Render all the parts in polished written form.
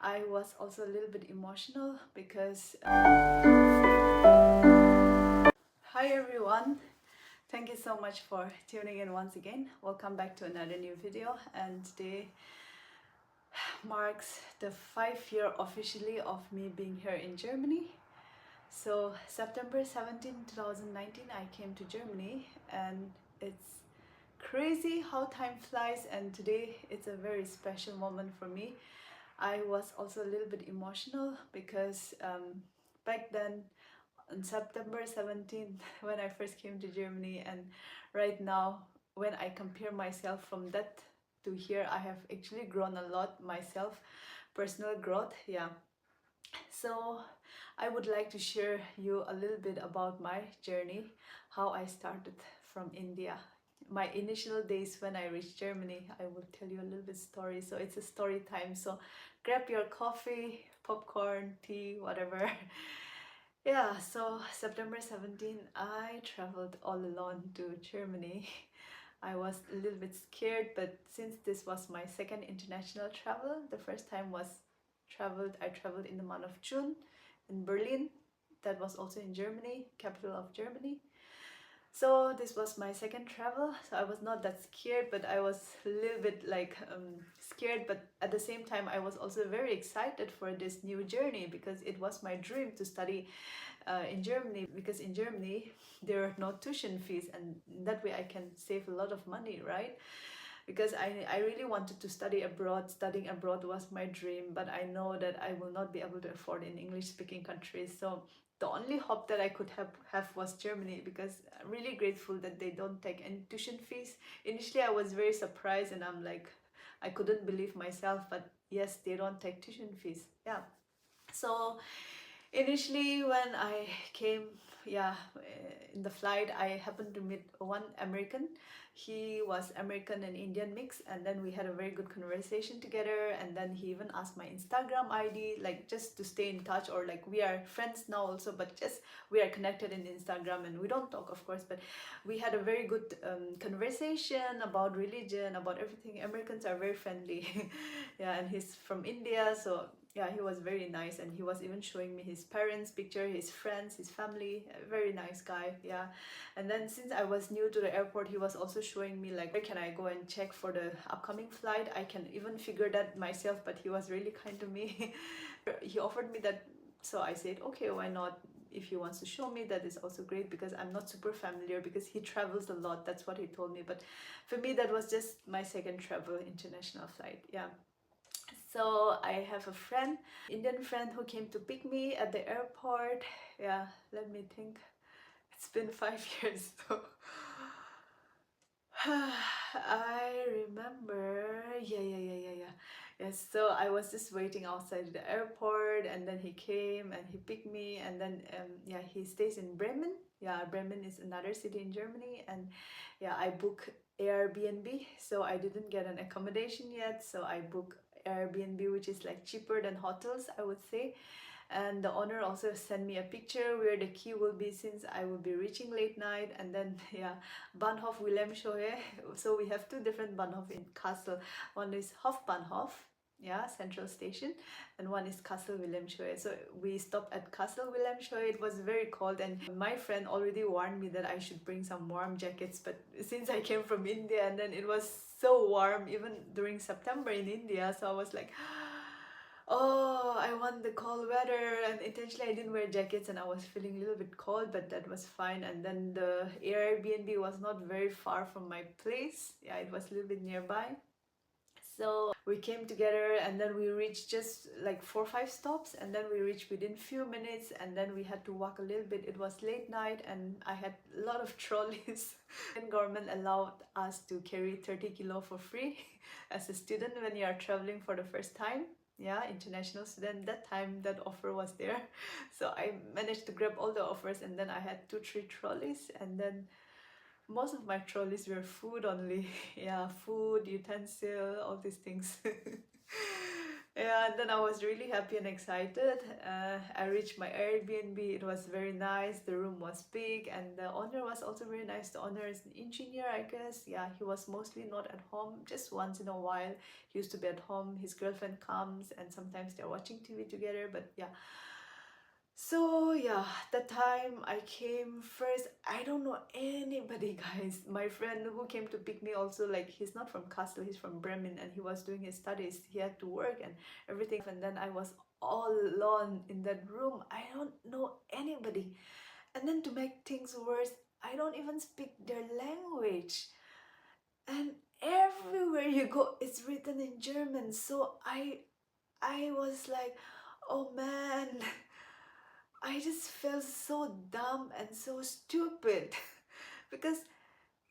I was also a little bit emotional because hi everyone, thank you so much for tuning in once again. Welcome back to another new video, and today marks the 5 year officially of me being here in Germany. So September 17, 2019 I came to Germany, and it's crazy how time flies, and today it's a very special moment for me. I was also a little bit emotional because back then on September 17th when I first came to Germany, and right now when I compare myself from that to here, I have actually grown a lot myself, personal growth. Yeah, so I would like to share you a little bit about my journey, how I started from India, my initial days when I reached Germany. I will tell you a little bit story, so it's a story time. So grab your coffee, popcorn, tea, whatever. Yeah, so September 17, I traveled all alone to Germany. I was a little bit scared, but since this was my second international travel, the first time was I traveled in the month of June in Berlin. That was also in Germany, capital of Germany. So this was my second travel, so I was not that scared, but I was a little bit like scared, but at the same time I was also very excited for this new journey because it was my dream to study in Germany, because in Germany there are no tuition fees, and that way I can save a lot of money, right? Because I really wanted to study abroad. Studying abroad was my dream, but I know that I will not be able to afford in English speaking countries. So the only hope that I could have was Germany, because I'm really grateful that they don't take any tuition fees. Initially I was very surprised, and I'm like, I couldn't believe myself, but yes, they don't take tuition fees. Yeah. So initially when I came, yeah, in the flight I happened to meet one American. He was American and Indian mix, and then we had a very good conversation together, and then he even asked my Instagram ID, like just to stay in touch, or like we are friends now also, but just we are connected in Instagram, and we don't talk of course, but we had a very good conversation about religion, about everything. Americans are very friendly. Yeah, and he's from India, so yeah, he was very nice, and he was even showing me his parents picture, his friends, his family. A very nice guy. Yeah. And then since I was new to the airport, he was also showing me like where can I go and check for the upcoming flight. I can even figure that myself, but he was really kind to me. He offered me that, so I said okay, why not? If he wants to show me, that is also great, because I'm not super familiar, because he travels a lot, that's what he told me. But for me that was just my second travel international flight. Yeah. So I have a friend, Indian friend, who came to pick me at the airport. Yeah, let me think. It's been 5 years. So I remember. Yeah. Yes, so I was just waiting outside the airport, and then he came and he picked me, and then yeah, he stays in Bremen. Yeah, Bremen is another city in Germany, and yeah, I book Airbnb. So I didn't get an accommodation yet, so I book Airbnb, which is like cheaper than hotels, I would say. And the owner also sent me a picture where the key will be, since I will be reaching late night. And then yeah, Bahnhof Wilhelmshöhe. So we have two different Bahnhof in Kassel. One is Hofbahnhof, yeah, central station, and one is Kassel Wilhelmshöhe. So we stopped at Kassel Wilhelmshöhe. It was very cold, and my friend already warned me that I should bring some warm jackets, but since I came from India, and then it was so warm even during September in India, so I was like, oh, I want the cold weather, and intentionally I didn't wear jackets, and I was feeling a little bit cold, but that was fine. And then the Airbnb was not very far from my place. Yeah, it was a little bit nearby. So we came together, and then we reached just like 4 or 5 stops, and then we reached within few minutes, and then we had to walk a little bit. It was late night, and I had a lot of trolleys. And government allowed us to carry 30 kilo for free as a student when you are traveling for the first time. Yeah, international student. That time that offer was there. So I managed to grab all the offers, and then I had 2 3 trolleys, and then most of my trolleys were food only. Yeah, food, utensil, all these things. Yeah, and then I was really happy and excited. I reached my Airbnb. It was very nice. The room was big, and the owner was also very nice. The owner is an engineer, I guess. Yeah, he was mostly not at home. Just once in a while, he used to be at home. His girlfriend comes, and sometimes they're watching TV together. But yeah, so yeah, the time I came first, I don't know anybody, guys. My friend who came to pick me also, like, he's not from Kassel, he's from Bremen, and he was doing his studies. He had to work and everything. And then I was all alone in that room. I don't know anybody. And then to make things worse, I don't even speak their language. And everywhere you go, it's written in German. So I was like, oh man. I just felt so dumb and so stupid because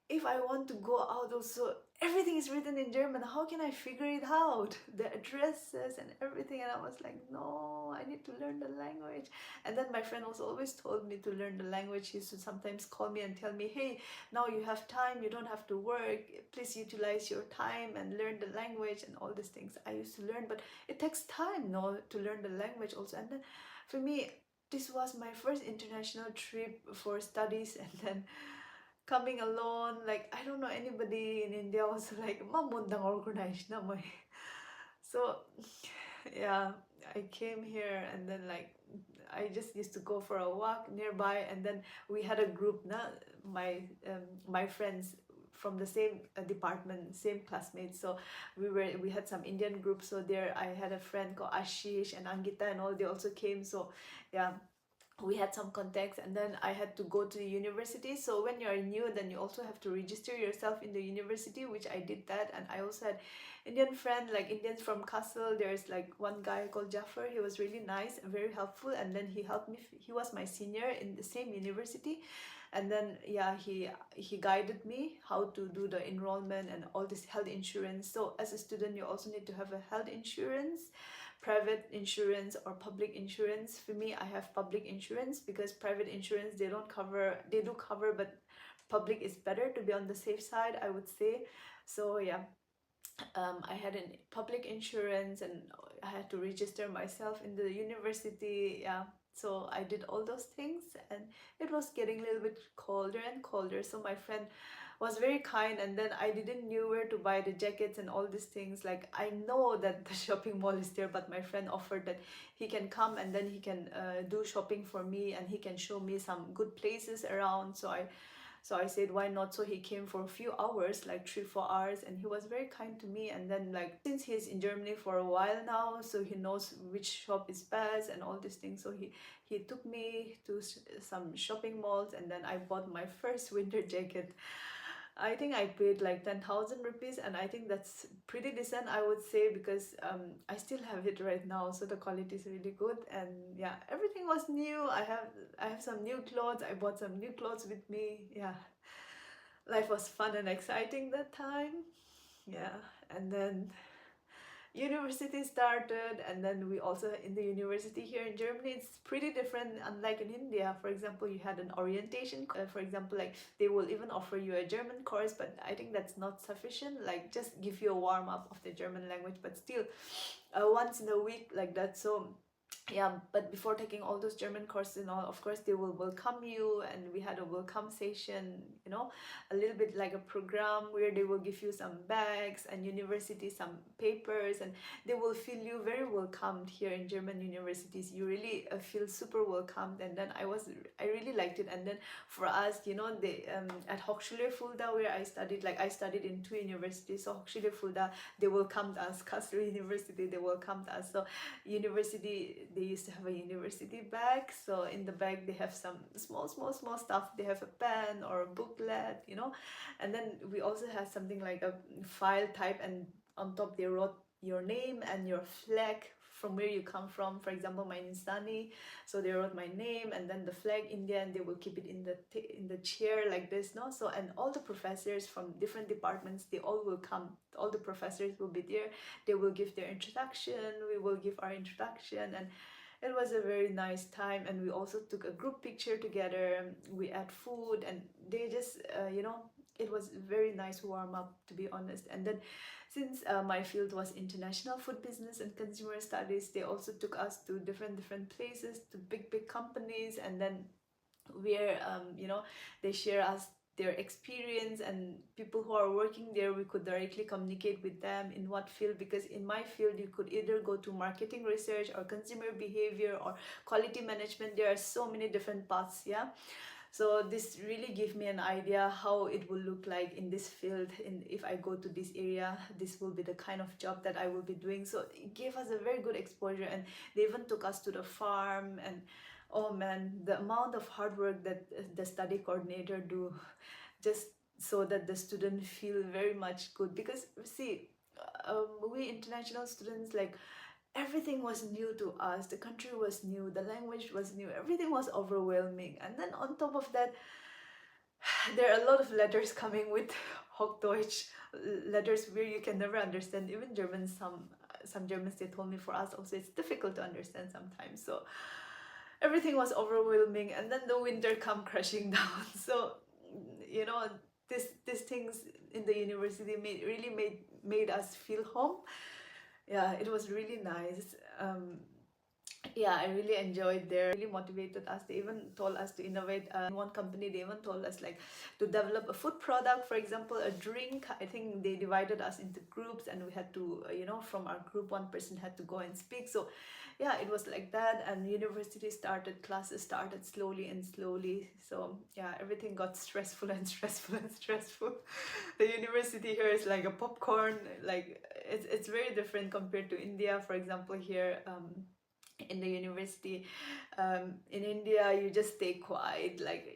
if I want to go out also, everything is written in German. How can I figure it out? The addresses and everything. And I was like, no, I need to learn the language. And then my friend also always told me to learn the language. He used to sometimes call me and tell me, hey, now you have time, you don't have to work. Please utilize your time and learn the language and all these things. I used to learn, but it takes time, no, to learn the language also. And then for me, this was my first international trip for studies, and then coming alone, like I don't know anybody in India, was like mamundang organized na mo. So yeah, I came here, and then like I just used to go for a walk nearby, and then we had a group na, my friends from the same department, same classmates. So we had some Indian groups. So there I had a friend called Ashish and Angita and all, they also came. So yeah, we had some contacts, and then I had to go to the university. So when you're new, then you also have to register yourself in the university, which I did that. And I also had Indian friend, like Indians from Kassel. There's like one guy called Jaffer. He was really nice, very helpful, and then he helped me. He was my senior in the same university, and then yeah, he guided me how to do the enrollment and all this health insurance. So as a student, you also need to have a health insurance, private insurance or public insurance. For me, I have public insurance because private insurance, they don't cover, they do cover, but public is better to be on the safe side, I would say. So yeah, I had a public insurance, and I had to register myself in the university. Yeah, so I did all those things, and it was getting a little bit colder and colder. So my friend was very kind, and then I didn't knew where to buy the jackets and all these things. Like I know that the shopping mall is there, but my friend offered that he can come and then he can do shopping for me, and he can show me some good places around. So I said, why not? So he came for a few hours, like 3-4 hours, and he was very kind to me. And then like since he's in Germany for a while now, so he knows which shop is best and all these things. So he took me to some shopping malls, and then I bought my first winter jacket. I think I paid like 10,000 rupees, and I think that's pretty decent, I would say, because I still have it right now, so the quality is really good. And yeah, everything was new. I have some new clothes. I bought some new clothes with me. Yeah, life was fun and exciting that time. Yeah, and then university started, and then we also in the university here in Germany, it's pretty different, unlike in India. For example, you had an orientation, for example, like they will even offer you a German course, but I think that's not sufficient, like just give you a warm up of the German language, but still once in a week like that. So yeah, but before taking all those German courses and all, of course they will welcome you, and we had a welcome session, a little bit like a program where they will give you some bags and university some papers, and they will feel you very welcomed here in German universities. You really feel super welcomed. And then I really liked it. And then for us, they at Hochschule Fulda, where I studied, like I studied in 2 universities. So Hochschule Fulda, they welcomed us. Kassel University, they welcomed us. So university, they used to have a university bag. So in the bag they have some small stuff. They have a pen or a booklet, and then we also had something like a file type, and on top they wrote your name and your flag from where you come from. For example, my name is Sunny, so they wrote my name and then the flag India, and they will keep it in the chair like this, no? So, and all the professors from different departments, they all will come. All the professors will be there. They will give their introduction. We will give our introduction, and it was a very nice time. And we also took a group picture together. We ate food, and they just it was very nice warm up, to be honest. And then since my field was international food business and consumer studies, they also took us to different places, to big companies, and then where they share us their experience, and people who are working there, we could directly communicate with them in what field, because in my field you could either go to marketing research or consumer behavior or quality management. There are so many different paths, yeah. So this really gave me an idea how it will look like in this field, in if I go to this area, this will be the kind of job that I will be doing. So it gave us a very good exposure, and they even took us to the farm. And oh man, the amount of hard work that the study coordinator do, just so that the student feel very much good. Because see, we international students, like, everything was new to us, the country was new, the language was new, everything was overwhelming. And then on top of that, there are a lot of letters coming with Hochdeutsch, letters where you can never understand. Even Germans, some Germans, they told me, for us also it's difficult to understand sometimes. So everything was overwhelming, and then the winter come crashing down. So these things in the university really made us feel home. Yeah, it was really nice. Yeah, I really enjoyed there. Really motivated us. They even told us to innovate. In one company, they even told us, like, to develop a food product, for example, a drink. I think they divided us into groups, and we had to, from our group, one person had to go and speak. So yeah, it was like that. And university started, classes started slowly and slowly. So yeah, everything got stressful and stressful and stressful. The university here is like a popcorn. Like, it's very different compared to India, for example. Here, in the university, in India, you just stay quiet. Like,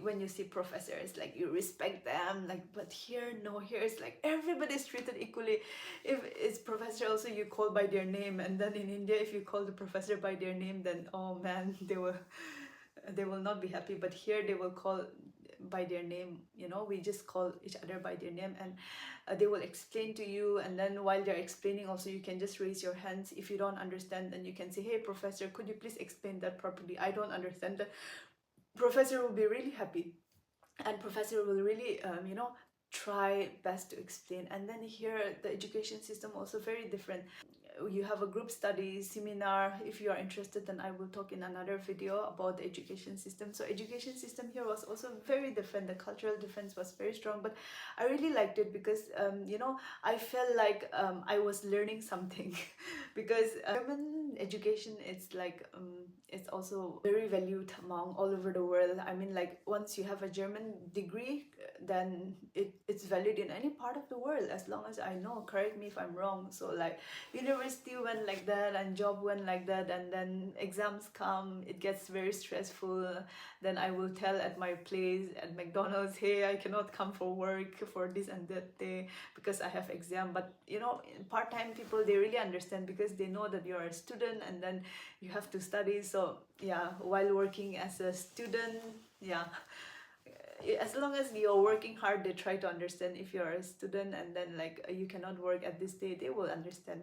when you see professors, like, you respect them. Like, but here, no, here it's like everybody's treated equally. If it's professor also, you call by their name. And then in India, if you call the professor by their name, then oh man, they will not be happy. But here they will call by their name. We just call each other by their name, and they will explain to you. And then while they're explaining also, you can just raise your hands. If you don't understand, then you can say, hey professor, could you please explain that properly? I don't understand that. Professor will be really happy, and professor will really try best to explain. And then here, the education system also very different. You have a group study seminar. If you are interested, then I will talk in another video about the education system. So education system here was also very different. The cultural difference was very strong, but I really liked it because I felt like I was learning something. Because German education, it's also very valued among all over the world. I mean, like, once you have a German degree, then it's valid in any part of the world, as long as I know. Correct me if I'm wrong. So, like, university went like that, and job went like that, and then exams come, it gets very stressful. Then I will tell at my place at McDonald's, hey, I cannot come for work for this and that day because I have exam. But part-time people, they really understand, because they know that you're a student and then you have to study. So yeah, while working as a student, yeah, as long as you're working hard, they try to understand. If you're a student and then, like, you cannot work at this day, they will understand.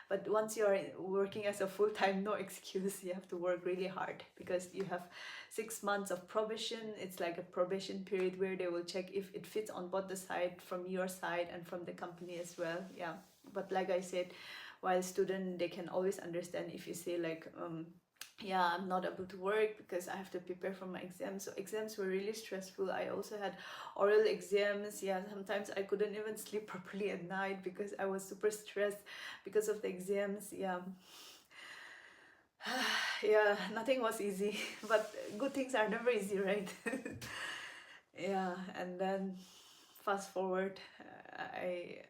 But once you're working as a full-time, no excuse. You have to work really hard, because you have 6 months of probation. It's like a probation period where they will check if it fits on both the side, from your side and from the company as well. Yeah, but like I said, while student, they can always understand if you say, like, yeah, I'm not able to work because I have to prepare for my exams. So exams were really stressful. I also had oral exams. Yeah, sometimes I couldn't even sleep properly at night because I was super stressed because of the exams. Yeah. Yeah, nothing was easy, but good things are never easy, right? Yeah, and then fast forward, I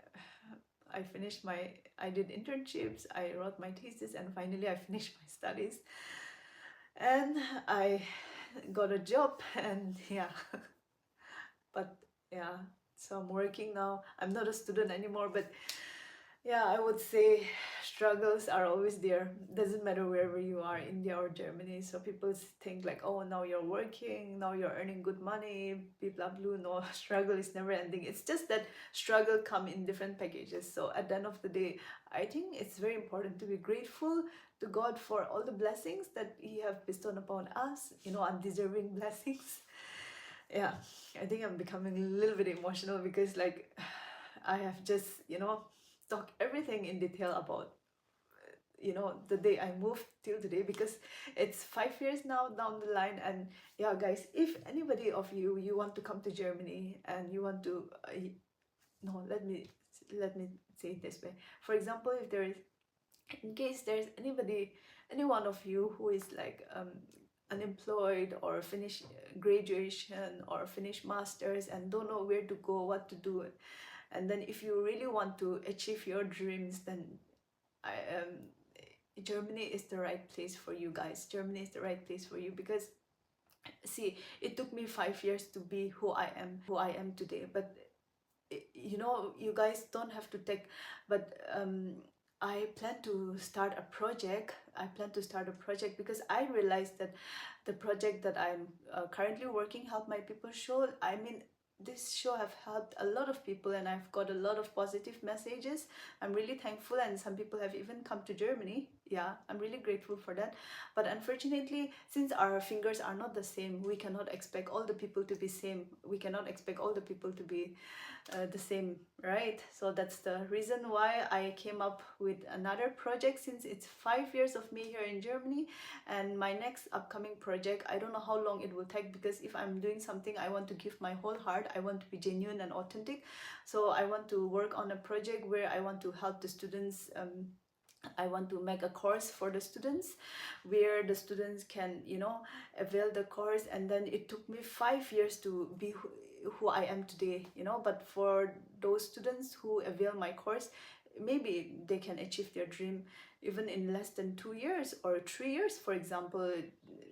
finished I did internships, I wrote my thesis, and finally I finished my studies. And I got a job, and yeah. But yeah, so I'm working now. I'm not a student anymore, but yeah, I would say struggles are always there. Doesn't matter wherever you are, India or Germany. So people think like, oh, now you're working, now you're earning good money, blah blah blah. No, struggle is never ending. It's just that struggle come in different packages. So at the end of the day, I think it's very important to be grateful to God for all the blessings that He have bestowed upon us, undeserving blessings. Yeah, I think I'm becoming a little bit emotional because like I have just, talked everything in detail about, the day I moved till today, because it's 5 years now down the line. And yeah, guys, if anybody of you want to come to Germany and you want to, no, let me say it this way. For example, if there is, in case there's any one of you who is like unemployed or finish graduation or finish masters and don't know where to go, what to do, and then if you really want to achieve your dreams, then I Germany is the right place for you guys. Germany is the right place for you because see, it took me 5 years to be who I am today. But you guys don't have to take, but I plan to start a project. I plan to start a project because I realized that the project that I'm currently working, Help My People show, I mean, this show have helped a lot of people and I've got a lot of positive messages. I'm really thankful, and some people have even come to Germany. Yeah, I'm really grateful for that. But unfortunately, since our fingers are not the same, we cannot expect all the people to be same. We cannot expect all the people to be the same, right? So that's the reason why I came up with another project, since it's 5 years of me here in Germany. And my next upcoming project, I don't know how long it will take, because if I'm doing something, I want to give my whole heart. I want to be genuine and authentic. So I want to work on a project where I want to help the students. I want to make a course for the students where the students can, avail the course. And then it took me 5 years to be who I am today, but for those students who avail my course, maybe they can achieve their dream even in less than 2 years or 3 years, for example,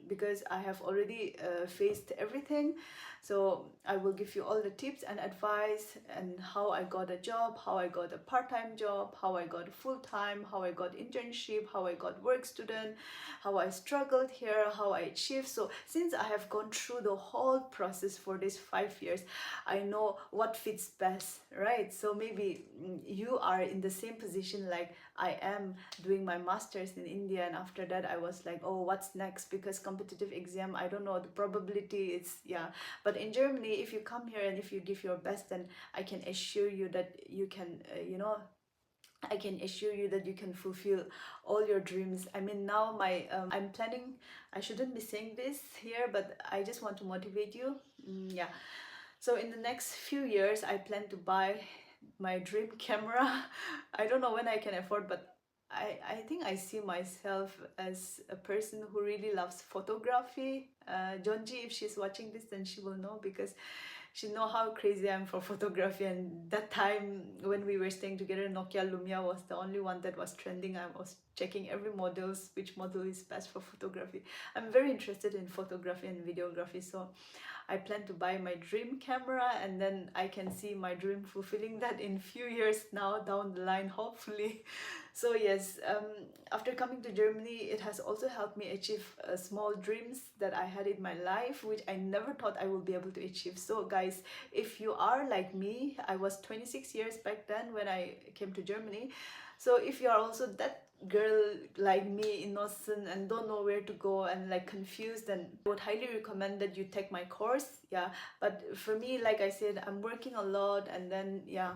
because I have already faced everything. So I will give you all the tips and advice, and how I got a job, how I got a part-time job, how I got full-time, how I got internship, how I got work student, how I struggled here, how I achieved. So since I have gone through the whole process for these 5 years, I know what fits best, right? So maybe you are in the same position like I am, doing my masters in India, and after that I was like, oh, what's next? Because competitive exam, I don't know, the probability is, yeah. But in Germany, if you come here and if you give your best, then I can assure you that you can, I can assure you that you can fulfill all your dreams. I mean, now I'm planning. I shouldn't be saying this here, but I just want to motivate you. Yeah. So in the next few years, I plan to buy my dream camera. I don't know when I can afford, but I think I see myself as a person who really loves photography. Jonji, if she's watching this, then she will know, because she know how crazy I am for photography. And that time when we were staying together, Nokia Lumia was the only one that was trending. I was checking every models, which model is best for photography. I'm very interested in photography and videography, so I plan to buy my dream camera, and then I can see my dream fulfilling that in few years now down the line, hopefully. So yes, after coming to Germany, it has also helped me achieve small dreams that I had in my life, which I never thought I would be able to achieve. So guys, if you are like me, I was 26 years back then when I came to Germany. So if you are also that girl like me, innocent and don't know where to go and like confused, then I would highly recommend that you take my course. Yeah, but for me, like I said, I'm working a lot, and then yeah,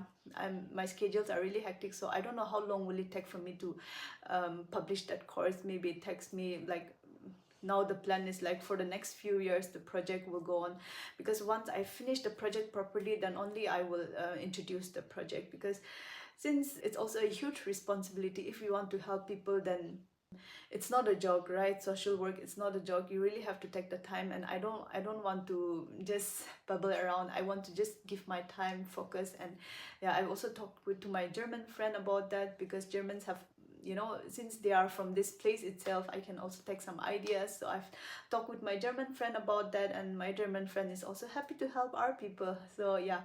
my schedules are really hectic, so I don't know how long will it take for me to publish that course. Maybe it takes me like, now the plan is like for the next few years the project will go on, because once I finish the project properly, then only I will introduce the project. Because since it's also a huge responsibility, if you want to help people, then it's not a joke, right? Social work, it's not a joke. You really have to take the time, and I don't want to just bubble around. I want to just give my time, focus. And yeah, I also talked to my German friend about that, because Germans have, since they are from this place itself, I can also take some ideas. So I've talked with my German friend about that, and my German friend is also happy to help our people. So yeah,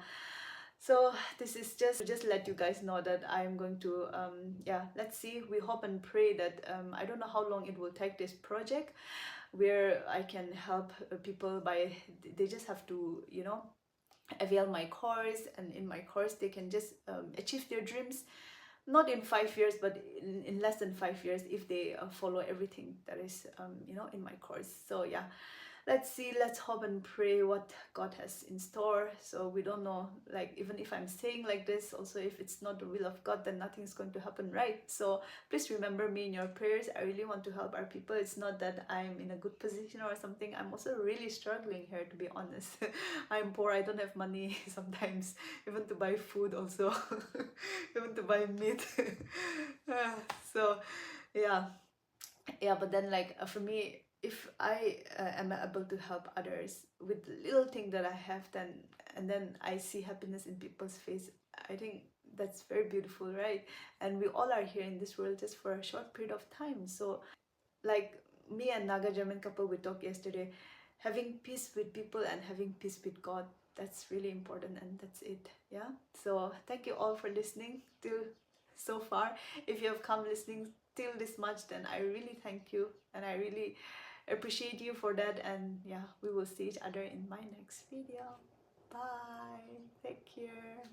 so this is just let you guys know that I'm going to yeah, let's see, we hope and pray that I don't know how long it will take, this project, where I can help people by, they just have to, avail my course, and in my course they can just achieve their dreams, not in 5 years, but in less than 5 years, if they follow everything that is in my course. So yeah, let's see, let's hope and pray what God has in store. So we don't know, like, even if I'm saying like this, also if it's not the will of God, then nothing's going to happen, right? So please remember me in your prayers. I really want to help our people. It's not that I'm in a good position or something. I'm also really struggling here, to be honest. I'm poor, I don't have money sometimes, even to buy food also, even to buy meat. So yeah, yeah, but then like for me, if I am able to help others with the little thing that I have, then and then I see happiness in people's face, I think that's very beautiful, right? And we all are here in this world just for a short period of time. So like me and Naga German couple, we talked yesterday, having peace with people and having peace with God, that's really important, and that's it. Yeah, so thank you all for listening till so far. If you have come listening till this much, then I really thank you, and I really appreciate you for that. And yeah, we will see each other in my next video. Bye, take care.